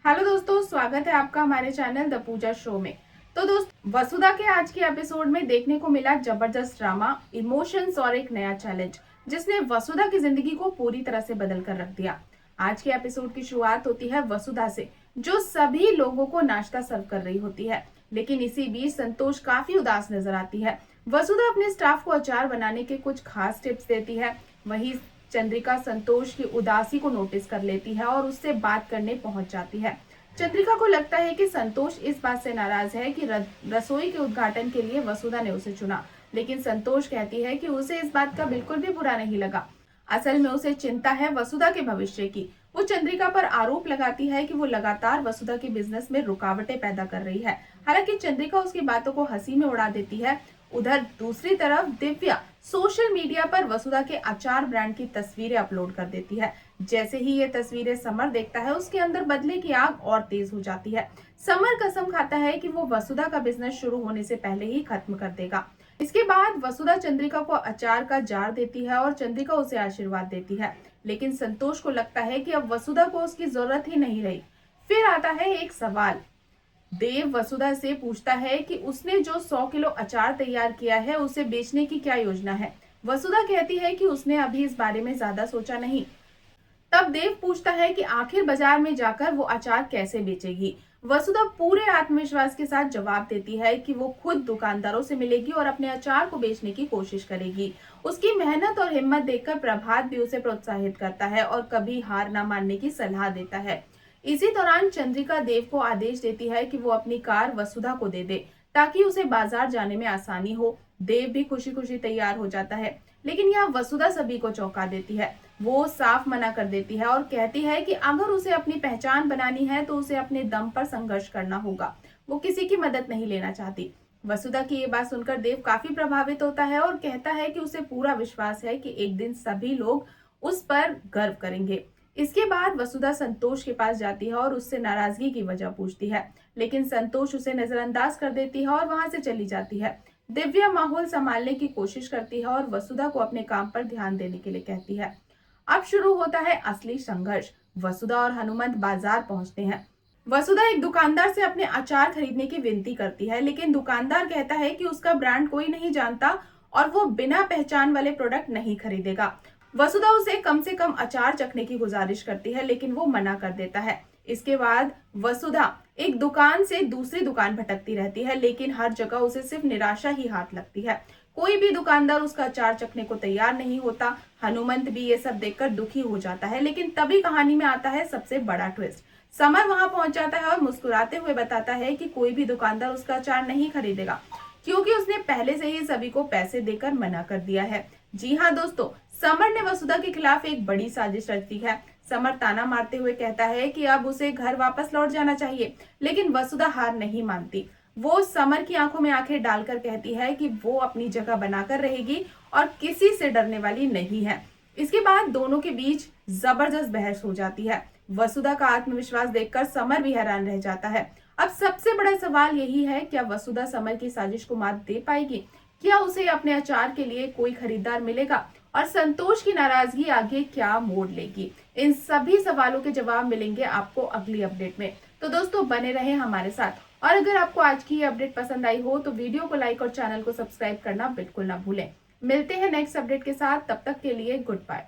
Hello दोस्तों, स्वागत है आपका हमारे चैनल द पूजा शो में। तो दोस्तों, वसुधा के आज के एपिसोड में देखने को मिला जबरदस्त ड्रामा, इमोशंस और एक नया चैलेंज जिसने वसुधा की जिंदगी को पूरी तरह से बदल कर रख दिया। आज के एपिसोड की शुरुआत होती है वसुधा से, जो सभी लोगों को नाश्ता सर्व कर रही होती है। लेकिन इसी बीच संतोष काफी उदास नजर आती है। वसुधा अपने स्टाफ को अचार बनाने के कुछ खास टिप्स देती है। वहीं चंद्रिका संतोष की उदासी को नोटिस कर लेती है और उससे बात करने पहुंच जाती है। चंद्रिका को लगता है कि संतोष इस बात से नाराज है कि रसोई के उद्घाटन के लिए वसुधा ने उसे चुना, लेकिन संतोष कहती है कि उसे इस बात का बिल्कुल भी बुरा नहीं लगा। असल में उसे चिंता है वसुधा के भविष्य की। वो चंद्रिका पर आरोप लगाती है कि वो लगातार वसुधा के बिजनेस में रुकावटें पैदा कर रही है। हालांकि चंद्रिका उसकी बातों को हंसी में उड़ा देती है। उधर दूसरी तरफ दिव्या सोशल मीडिया पर वसुधा के अचार ब्रांड की तस्वीरें अपलोड कर देती है। जैसे ही ये तस्वीरें समर देखता है, उसके अंदर बदले की आग और तेज हो जाती है। समर कसम खाता है कि वो वसुधा का बिजनेस शुरू होने से पहले ही खत्म कर देगा। इसके बाद वसुधा चंद्रिका को अचार का जार देती है और चंद्रिका उसे आशीर्वाद देती है। लेकिन संतोष को लगता है कि अब वसुधा को उसकी जरूरत ही नहीं रही। फिर आता है एक सवाल। देव वसुधा से पूछता है कि उसने जो 100 किलो अचार तैयार किया है उसे बेचने की क्या योजना है। वसुधा कहती है कि उसने अभी इस बारे में ज्यादा सोचा नहीं। तब देव पूछता है कि आखिर बाजार में जाकर वो अचार कैसे बेचेगी। वसुधा पूरे आत्मविश्वास के साथ जवाब देती है कि वो खुद दुकानदारों से मिलेगी और अपने अचार को बेचने की कोशिश करेगी। उसकी मेहनत और हिम्मत देखकर प्रभात भी उसे प्रोत्साहित करता है और कभी हार न मानने की सलाह देता है। इसी दौरान चंद्रिका देव को आदेश देती है कि वो अपनी कार वसुधा को दे दे ताकि उसे बाजार जाने में आसानी हो। देव भी खुशी खुशी तैयार हो जाता है, लेकिन यहाँ वसुधा सभी को चौंका देती है। वो साफ मना कर देती है और कहती है कि अगर उसे अपनी पहचान बनानी है तो उसे अपने दम पर संघर्ष करना होगा। वो किसी की मदद नहीं लेना चाहती। वसुधा की ये बात सुनकर देव काफी प्रभावित होता है और कहता है कि उसे पूरा विश्वास है कि एक दिन सभी लोग उस पर गर्व करेंगे। इसके बाद वसुधा संतोष के पास जाती है और उससे नाराजगी की वजह पूछती है, लेकिन संतोष उसे नजरअंदाज कर देती है और वहां से चली जाती है। दिव्या माहौल संभालने की कोशिश करती है और वसुधा को अपने काम पर ध्यान देने के लिए कहती है। अब शुरू होता है असली संघर्ष। वसुधा और हनुमंत बाजार पहुंचते हैं। वसुधा एक दुकानदार से अपने अचार खरीदने की विनती करती है, लेकिन दुकानदार कहता है कि उसका ब्रांड कोई नहीं जानता और वो बिना पहचान वाले प्रोडक्ट नहीं खरीदेगा। वसुधा उसे कम से कम अचार चखने की गुजारिश करती है, लेकिन वो मना कर देता है। इसके बाद वसुधा एक दुकान से दूसरी दुकान भटकती रहती है, लेकिन हर जगह उसे सिर्फ निराशा ही हाथ लगती है। कोई भी दुकानदार उसका अचार चखने को तैयार नहीं होता। हनुमंत भी ये सब देखकर दुखी हो जाता है, लेकिन तभी कहानी में आता है सबसे बड़ा ट्विस्ट। समर वहां पहुंच जाता है और मुस्कुराते हुए बताता है कि कोई भी दुकानदार उसका अचार नहीं खरीदेगा, क्योंकि उसने पहले से ही सभी को पैसे देकर मना कर दिया है। जी हाँ दोस्तों, समर ने वसुधा के खिलाफ एक बड़ी साजिश रची है। समर ताना मारते हुए कहता है कि अब उसे घर वापस लौट जाना चाहिए, लेकिन वसुधा हार नहीं मानती। वो समर की आंखों में आंखें डालकर कहती है कि वो अपनी जगह बनाकर रहेगी और किसी से डरने वाली नहीं है। इसके बाद दोनों के बीच जबरदस्त बहस हो जाती है। वसुधा का आत्मविश्वास देखकर समर भी हैरान रह जाता है। अब सबसे बड़ा सवाल यही है, क्या वसुधा समर की साजिश को मात दे पाएगी? क्या उसे अपने अचार के लिए कोई खरीदार मिलेगा? और संतोष की नाराजगी आगे क्या मोड़ लेगी? इन सभी सवालों के जवाब मिलेंगे आपको अगली अपडेट में। तो दोस्तों, बने रहें हमारे साथ। और अगर आपको आज की ये अपडेट पसंद आई हो तो वीडियो को लाइक और चैनल को सब्सक्राइब करना बिल्कुल ना भूलें। मिलते हैं नेक्स्ट अपडेट के साथ, तब तक के लिए गुड बाय।